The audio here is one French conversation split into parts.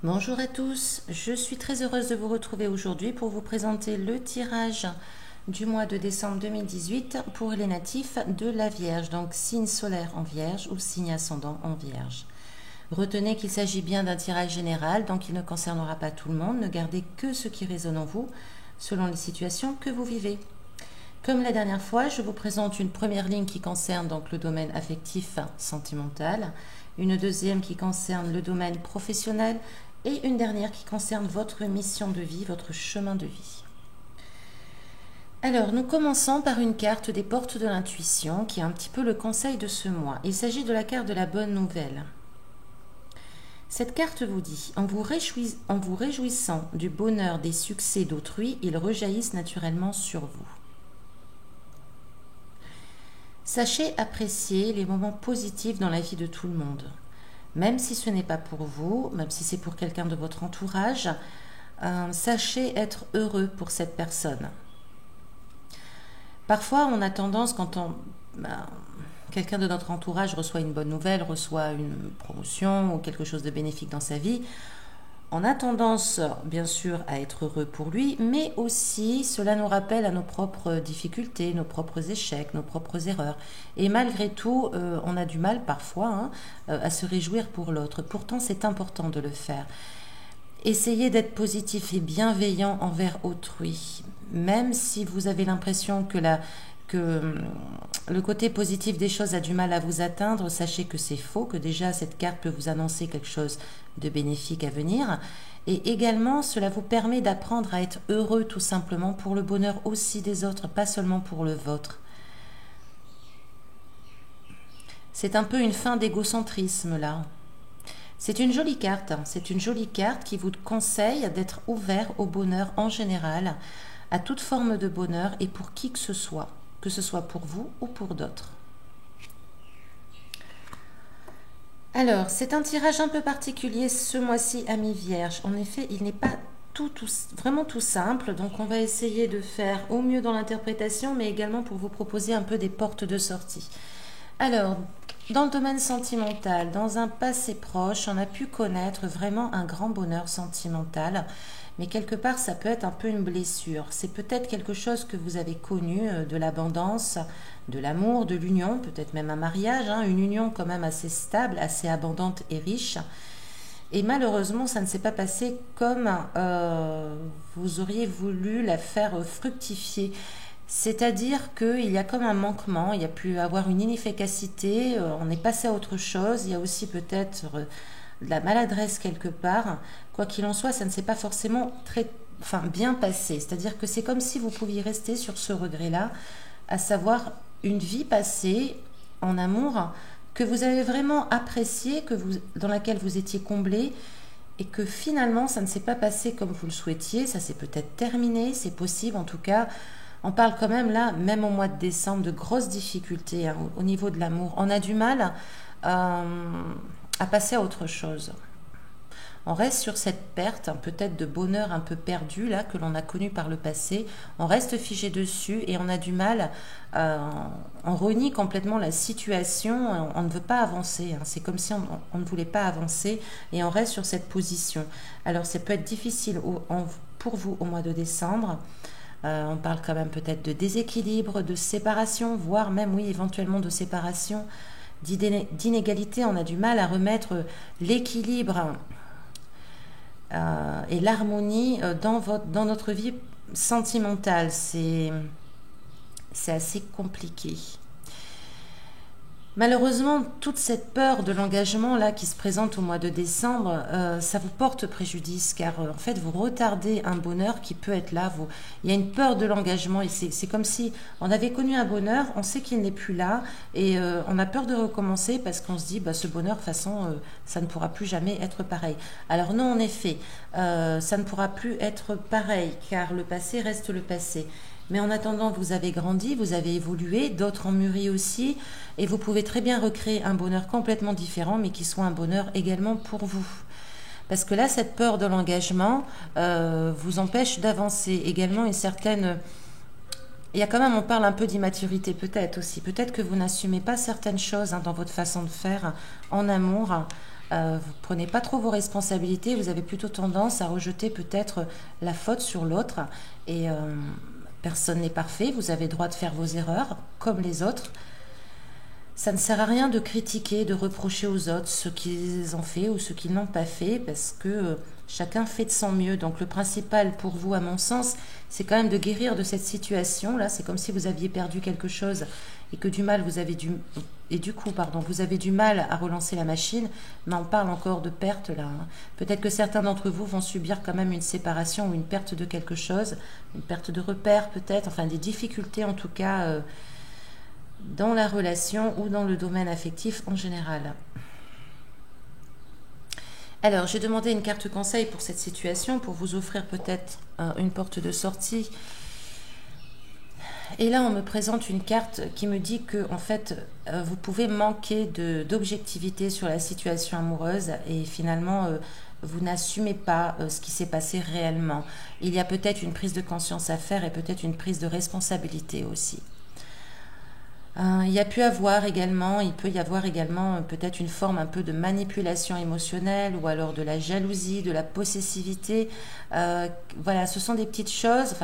Bonjour à tous, je suis très heureuse de vous retrouver aujourd'hui pour vous présenter le tirage du mois de décembre 2018 pour les natifs de la Vierge, donc signe solaire en Vierge ou signe ascendant en Vierge. Retenez qu'il s'agit bien d'un tirage général, donc il ne concernera pas tout le monde, ne gardez que ce qui résonne en vous selon les situations que vous vivez. Comme la dernière fois, je vous présente une première ligne qui concerne donc le domaine affectif sentimental, une deuxième qui concerne le domaine professionnel et une dernière qui concerne votre mission de vie, votre chemin de vie. Alors, nous commençons par une carte des portes de l'intuition qui est un petit peu le conseil de ce mois. Il s'agit de la carte de la bonne nouvelle. Cette carte vous dit, en vous réjouissant du bonheur des succès d'autrui, ils rejaillissent naturellement sur vous. Sachez apprécier les moments positifs dans la vie de tout le monde. Même si ce n'est pas pour vous, même si c'est pour quelqu'un de votre entourage, sachez être heureux pour cette personne. Parfois, on a tendance, quand quelqu'un de notre entourage reçoit une bonne nouvelle, reçoit une promotion ou quelque chose de bénéfique dans sa vie, on a tendance, bien sûr, à être heureux pour lui, mais aussi cela nous rappelle à nos propres difficultés, nos propres échecs, nos propres erreurs. Et malgré tout, on a du mal parfois à se réjouir pour l'autre. Pourtant, c'est important de le faire. Essayez d'être positif et bienveillant envers autrui, même si vous avez l'impression que le côté positif des choses a du mal à vous atteindre, sachez que c'est faux, que déjà cette carte peut vous annoncer quelque chose de bénéfique à venir. Et également, cela vous permet d'apprendre à être heureux tout simplement pour le bonheur aussi des autres, pas seulement pour le vôtre. C'est un peu une fin d'égocentrisme là. C'est une jolie carte, c'est une jolie carte qui vous conseille d'être ouvert au bonheur en général, à toute forme de bonheur et pour qui que ce soit pour vous ou pour d'autres. Alors, c'est un tirage un peu particulier ce mois-ci, amis vierges. En effet, il n'est pas vraiment tout simple, donc on va essayer de faire au mieux dans l'interprétation, mais également pour vous proposer un peu des portes de sortie. Alors, dans le domaine sentimental, dans un passé proche, on a pu connaître vraiment un grand bonheur sentimental, mais quelque part, ça peut être un peu une blessure. C'est peut-être quelque chose que vous avez connu, de l'abondance, de l'amour, de l'union, peut-être même un mariage, une union quand même assez stable, assez abondante et riche. Et malheureusement, ça ne s'est pas passé comme vous auriez voulu la faire fructifier. C'est-à-dire qu'il y a comme un manquement, il y a pu avoir une inefficacité, on est passé à autre chose, il y a aussi peut-être de la maladresse quelque part. Quoi qu'il en soit, ça ne s'est pas forcément bien passé. C'est-à-dire que c'est comme si vous pouviez rester sur ce regret-là, à savoir une vie passée en amour que vous avez vraiment appréciée, dans laquelle vous étiez comblé, et que finalement, ça ne s'est pas passé comme vous le souhaitiez, ça s'est peut-être terminé, c'est possible en tout cas. On parle quand même là, même au mois de décembre, de grosses difficultés au niveau de l'amour. On a du mal à passer à autre chose. On reste sur cette perte, peut-être de bonheur un peu perdu là que l'on a connu par le passé. On reste figé dessus et on a du mal. On renie complètement la situation. On ne veut pas avancer. C'est comme si on ne voulait pas avancer et on reste sur cette position. Alors ça peut être difficile pour vous au mois de décembre. On parle quand même peut-être de déséquilibre, de séparation, voire même, oui, éventuellement de séparation, d'inégalité. On a du mal à remettre l'équilibre et l'harmonie dans notre vie sentimentale. C'est assez compliqué. Malheureusement, toute cette peur de l'engagement là qui se présente au mois de décembre, ça vous porte préjudice car en fait vous retardez un bonheur qui peut être là. Il y a une peur de l'engagement et c'est comme si on avait connu un bonheur, on sait qu'il n'est plus là et on a peur de recommencer parce qu'on se dit ce bonheur de toute façon ça ne pourra plus jamais être pareil. Alors non, en effet, ça ne pourra plus être pareil car le passé reste le passé. Mais en attendant, vous avez grandi, vous avez évolué, d'autres ont mûri aussi, et vous pouvez très bien recréer un bonheur complètement différent, mais qui soit un bonheur également pour vous. Parce que là, cette peur de l'engagement vous empêche d'avancer. Également, une certaine... Il y a quand même, on parle un peu d'immaturité peut-être aussi. Peut-être que vous n'assumez pas certaines choses dans votre façon de faire en amour. vous prenez pas trop vos responsabilités, vous avez plutôt tendance à rejeter peut-être la faute sur l'autre. Et personne n'est parfait, vous avez le droit de faire vos erreurs, comme les autres. Ça ne sert à rien de critiquer, de reprocher aux autres ce qu'ils ont fait ou ce qu'ils n'ont pas fait, parce que chacun fait de son mieux. Donc le principal pour vous, à mon sens, c'est quand même de guérir de cette situation-là. C'est comme si vous aviez perdu quelque chose et que du coup, pardon, vous avez du mal à relancer la machine. Mais on parle encore de perte là, hein. Peut-être que certains d'entre vous vont subir quand même une séparation ou une perte de quelque chose, une perte de repère peut-être, enfin des difficultés en tout cas. Dans la relation ou dans le domaine affectif en général. Alors, j'ai demandé une carte conseil pour cette situation, pour vous offrir peut-être une porte de sortie. Et là, on me présente une carte qui me dit que, en fait, vous pouvez manquer d'objectivité sur la situation amoureuse et finalement, vous n'assumez pas ce qui s'est passé réellement. Il y a peut-être une prise de conscience à faire et peut-être une prise de responsabilité aussi. Il peut y avoir également peut-être une forme un peu de manipulation émotionnelle ou alors de la jalousie, de la possessivité. Voilà, ce sont des petites choses,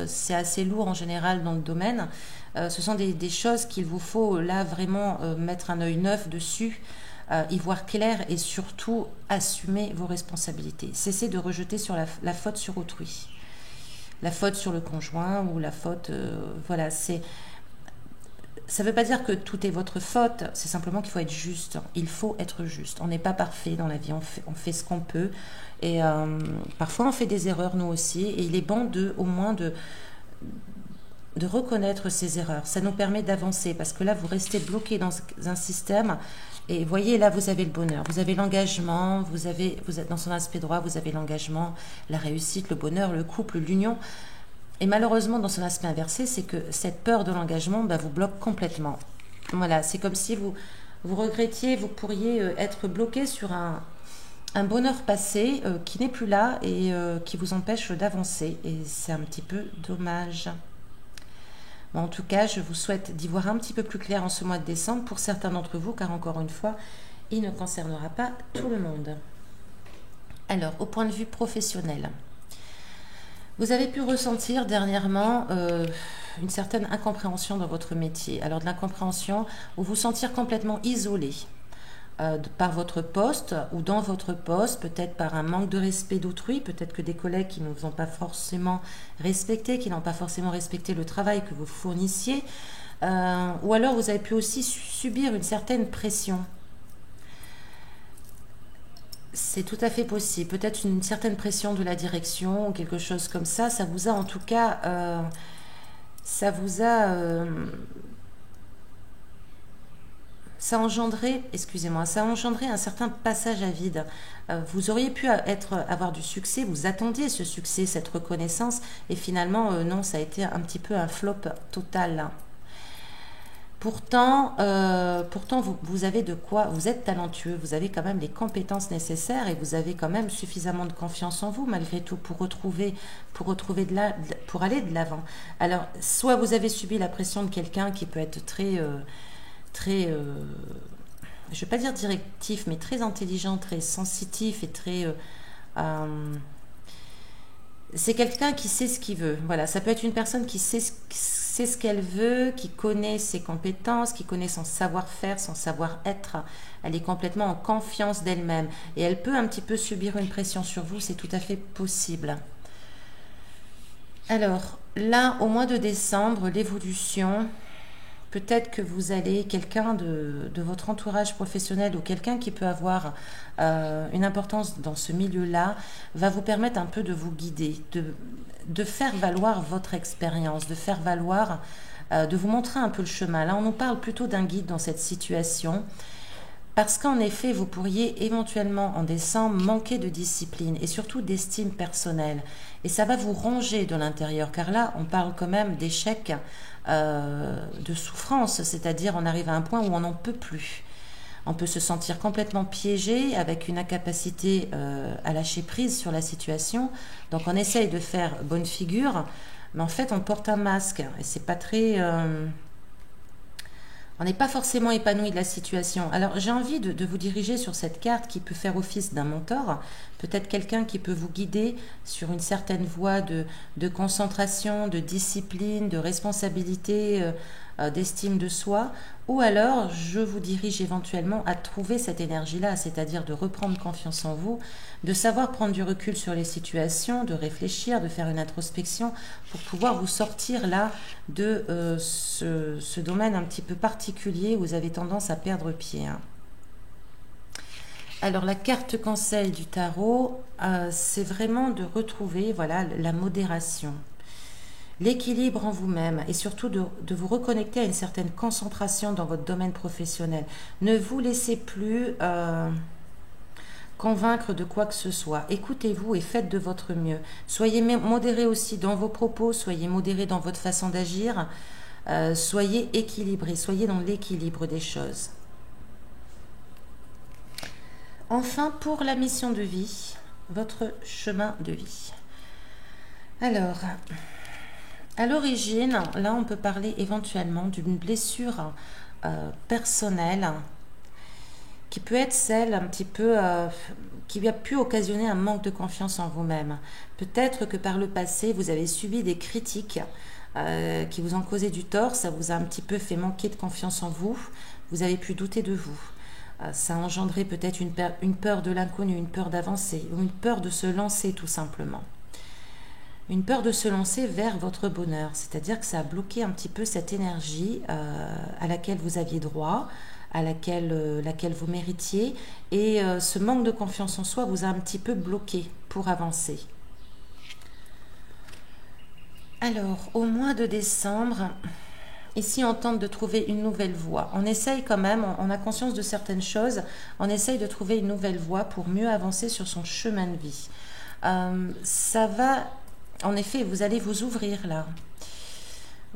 c'est assez lourd en général dans le domaine. Ce sont des choses qu'il vous faut là vraiment mettre un œil neuf dessus, y voir clair et surtout assumer vos responsabilités. Cessez de rejeter sur la faute sur autrui, la faute sur le conjoint ou la faute, voilà, ça ne veut pas dire que tout est votre faute, c'est simplement qu'il faut être juste. Il faut être juste. On n'est pas parfait dans la vie, on fait ce qu'on peut. Et parfois on fait des erreurs nous aussi. Et il est bon au moins de reconnaître ces erreurs. Ça nous permet d'avancer parce que là vous restez bloqué dans un système. Et voyez, là vous avez le bonheur, vous avez l'engagement, vous êtes dans son aspect droit, vous avez l'engagement, la réussite, le bonheur, le couple, l'union. Et malheureusement, dans son aspect inversé, c'est que cette peur de l'engagement vous bloque complètement. Voilà, c'est comme si vous regrettiez, vous pourriez être bloqué sur un bonheur passé qui n'est plus là et qui vous empêche d'avancer. Et c'est un petit peu dommage. Bon, en tout cas, je vous souhaite d'y voir un petit peu plus clair en ce mois de décembre pour certains d'entre vous, car encore une fois, il ne concernera pas tout le monde. Alors, au point de vue professionnel. Vous avez pu ressentir dernièrement une certaine incompréhension dans votre métier. Alors de l'incompréhension ou vous sentir complètement isolé par votre poste ou dans votre poste, peut-être par un manque de respect d'autrui, peut-être que des collègues qui ne vous ont pas forcément respecté, qui n'ont pas forcément respecté le travail que vous fournissiez, ou alors vous avez pu aussi subir une certaine pression. C'est tout à fait possible. Peut-être une certaine pression de la direction ou quelque chose comme ça. Ça vous a en tout cas... ça a engendré, excusez-moi, ça a engendré un certain passage à vide. Vous auriez pu avoir du succès, vous attendiez ce succès, cette reconnaissance, et finalement, non, ça a été un petit peu un flop total. Pourtant, vous avez de quoi, vous êtes talentueux, vous avez quand même les compétences nécessaires et vous avez quand même suffisamment de confiance en vous malgré tout pour aller de l'avant. Alors, soit vous avez subi la pression de quelqu'un qui peut être très, je ne vais pas dire directif, mais très intelligent, très sensitif et très... c'est quelqu'un qui sait ce qu'il veut. Voilà, ça peut être une personne qui sait ce qu'elle veut, qui connaît ses compétences, qui connaît son savoir-faire, son savoir-être. Elle est complètement en confiance d'elle-même. Et elle peut un petit peu subir une pression sur vous, c'est tout à fait possible. Alors, là, au mois de décembre, l'évolution... Peut-être que vous allez, quelqu'un de votre entourage professionnel ou quelqu'un qui peut avoir une importance dans ce milieu-là va vous permettre un peu de vous guider, de faire valoir votre expérience, de faire valoir, de vous montrer un peu le chemin. Là, on nous parle plutôt d'un guide dans cette situation. Parce qu'en effet, vous pourriez éventuellement en décembre manquer de discipline et surtout d'estime personnelle. Et ça va vous ronger de l'intérieur, car là, on parle quand même d'échec, de souffrance, c'est-à-dire on arrive à un point où on n'en peut plus. On peut se sentir complètement piégé avec une incapacité à lâcher prise sur la situation. Donc on essaye de faire bonne figure, mais en fait on porte un masque et c'est pas très... On n'est pas forcément épanoui de la situation. Alors j'ai envie de vous diriger sur cette carte qui peut faire office d'un mentor, peut-être quelqu'un qui peut vous guider sur une certaine voie de concentration, de discipline, de responsabilité, d'estime de soi, ou alors je vous dirige éventuellement à trouver cette énergie-là, c'est-à-dire de reprendre confiance en vous, de savoir prendre du recul sur les situations, de réfléchir, de faire une introspection pour pouvoir vous sortir là de ce domaine un petit peu particulier où vous avez tendance à perdre pied, hein. Alors la carte conseil du tarot, c'est vraiment de retrouver voilà, la modération, l'équilibre en vous-même et surtout de vous reconnecter à une certaine concentration dans votre domaine professionnel. Ne vous laissez plus convaincre de quoi que ce soit. Écoutez-vous et faites de votre mieux. Soyez modéré aussi dans vos propos, soyez modéré dans votre façon d'agir, soyez équilibré, soyez dans l'équilibre des choses. Enfin, pour la mission de vie, votre chemin de vie. Alors, à l'origine, là on peut parler éventuellement d'une blessure personnelle qui peut être celle un petit peu qui a pu occasionner un manque de confiance en vous-même. Peut-être que par le passé, vous avez subi des critiques qui vous ont causé du tort, ça vous a un petit peu fait manquer de confiance en vous, vous avez pu douter de vous. Ça a engendré peut-être une peur de l'inconnu, une peur d'avancer, ou une peur de se lancer tout simplement. Une peur de se lancer vers votre bonheur, c'est-à-dire que ça a bloqué un petit peu cette énergie à laquelle vous aviez droit, à laquelle vous méritiez, et ce manque de confiance en soi vous a un petit peu bloqué pour avancer. Alors, au mois de décembre, ici on tente de trouver une nouvelle voie. On essaye quand même, on a conscience de certaines choses, on essaye de trouver une nouvelle voie pour mieux avancer sur son chemin de vie. Ça va, en effet, vous allez vous ouvrir là.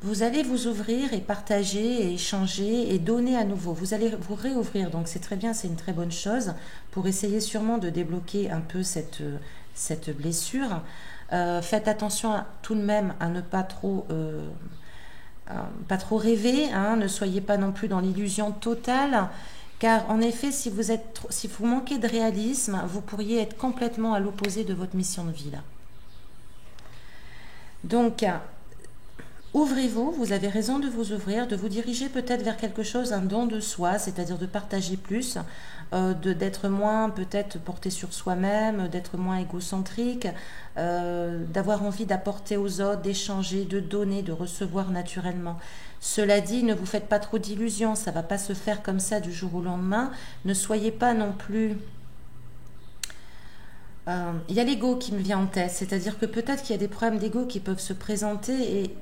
Vous allez vous ouvrir et partager et échanger et donner à nouveau. Vous allez vous réouvrir, donc c'est très bien, c'est une très bonne chose pour essayer sûrement de débloquer un peu cette blessure. Faites attention tout de même à ne pas trop rêver, hein, ne soyez pas non plus dans l'illusion totale, car en effet, si vous manquez de réalisme, vous pourriez être complètement à l'opposé de votre mission de vie là. Donc, ouvrez-vous, vous avez raison de vous ouvrir, de vous diriger peut-être vers quelque chose, un don de soi, c'est-à-dire de partager plus, d'être moins peut-être porté sur soi-même, d'être moins égocentrique, d'avoir envie d'apporter aux autres, d'échanger, de donner, de recevoir naturellement. Cela dit, ne vous faites pas trop d'illusions, ça ne va pas se faire comme ça du jour au lendemain. Ne soyez pas non plus... Il y a l'ego qui me vient en tête, c'est-à-dire que peut-être qu'il y a des problèmes d'ego qui peuvent se présenter et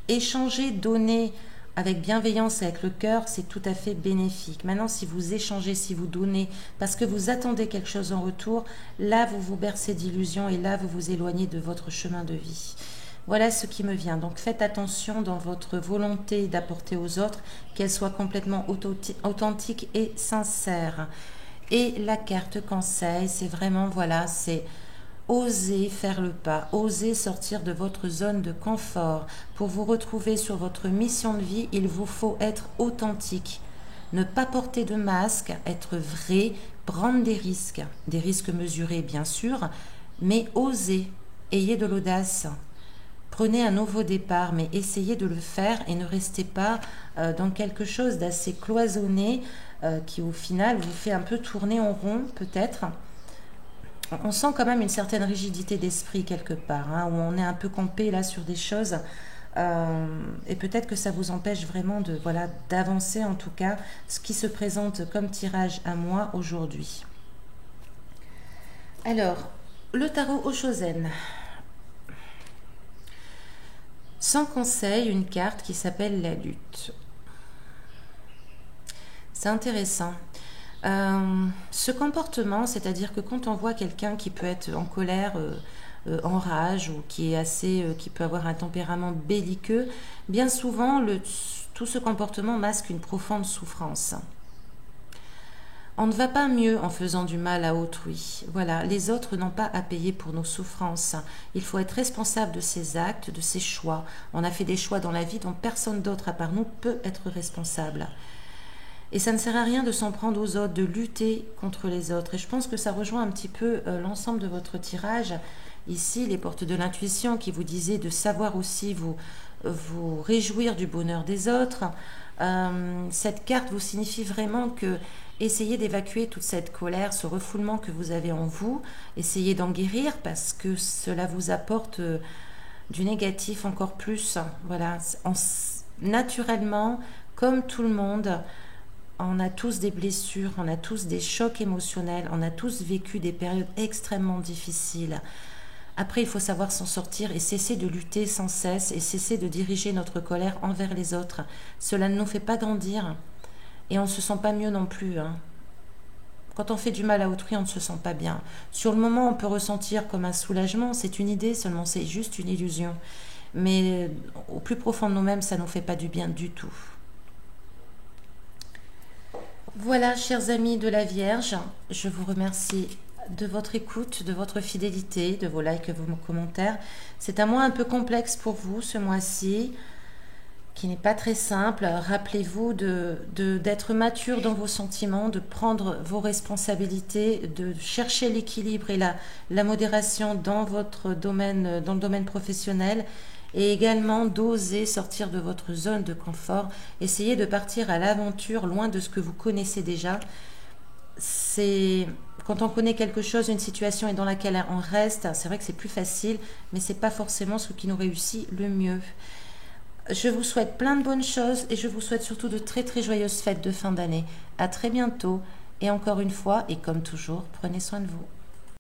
échanger, donner avec bienveillance et avec le cœur, c'est tout à fait bénéfique. Maintenant, si vous échangez, si vous donnez, parce que vous attendez quelque chose en retour, là, vous vous bercez d'illusions et là, vous vous éloignez de votre chemin de vie. Voilà ce qui me vient. Donc, faites attention dans votre volonté d'apporter aux autres, qu'elle soit complètement authentique et sincère. Et la carte conseil, c'est vraiment, voilà, c'est... Osez faire le pas, osez sortir de votre zone de confort. Pour vous retrouver sur votre mission de vie, il vous faut être authentique. Ne pas porter de masque, être vrai, prendre des risques mesurés bien sûr, mais osez, ayez de l'audace. Prenez un nouveau départ, mais essayez de le faire et ne restez pas dans quelque chose d'assez cloisonné qui au final vous fait un peu tourner en rond peut-être. On sent quand même une certaine rigidité d'esprit quelque part, hein, où on est un peu campé là sur des choses et peut-être que ça vous empêche vraiment d'avancer en tout cas ce qui se présente comme tirage à moi aujourd'hui. Alors, le tarot Oshozen. Sans conseil, une carte qui s'appelle la lutte. C'est intéressant. Ce comportement, c'est-à-dire que quand on voit quelqu'un qui peut être en colère, en rage ou qui peut avoir un tempérament belliqueux, bien souvent tout ce comportement masque une profonde souffrance. On ne va pas mieux en faisant du mal à autrui. Voilà, les autres n'ont pas à payer pour nos souffrances. Il faut être responsable de ses actes, de ses choix. On a fait des choix dans la vie dont personne d'autre à part nous peut être responsable. Et ça ne sert à rien de s'en prendre aux autres, de lutter contre les autres. Et je pense que ça rejoint un petit peu l'ensemble de votre tirage. Ici, les portes de l'intuition qui vous disaient de savoir aussi vous réjouir du bonheur des autres. Cette carte vous signifie vraiment que essayez d'évacuer toute cette colère, ce refoulement que vous avez en vous. Essayez d'en guérir parce que cela vous apporte du négatif encore plus. Voilà, naturellement, comme tout le monde, on a tous des blessures, on a tous des chocs émotionnels, on a tous vécu des périodes extrêmement difficiles. Après, il faut savoir s'en sortir et cesser de lutter sans cesse et cesser de diriger notre colère envers les autres. Cela ne nous fait pas grandir et on ne se sent pas mieux non plus. Quand on fait du mal à autrui, on ne se sent pas bien. Sur le moment, on peut ressentir comme un soulagement, c'est une idée seulement, c'est juste une illusion. Mais au plus profond de nous-mêmes, ça ne nous fait pas du bien du tout. Voilà, chers amis de la Vierge, je vous remercie de votre écoute, de votre fidélité, de vos likes, vos commentaires. C'est un mois un peu complexe pour vous ce mois-ci, qui n'est pas très simple. Rappelez-vous d'être mature dans vos sentiments, de prendre vos responsabilités, de chercher l'équilibre et la modération dans votre domaine, dans le domaine professionnel, et également d'oser sortir de votre zone de confort. Essayez de partir à l'aventure loin de ce que vous connaissez déjà. C'est quand on connaît quelque chose, une situation et dans laquelle on reste, c'est vrai que c'est plus facile, mais c'est pas forcément ce qui nous réussit le mieux. Je vous souhaite plein de bonnes choses et je vous souhaite surtout de très très joyeuses fêtes de fin d'année. À très bientôt et encore une fois, et comme toujours, prenez soin de vous.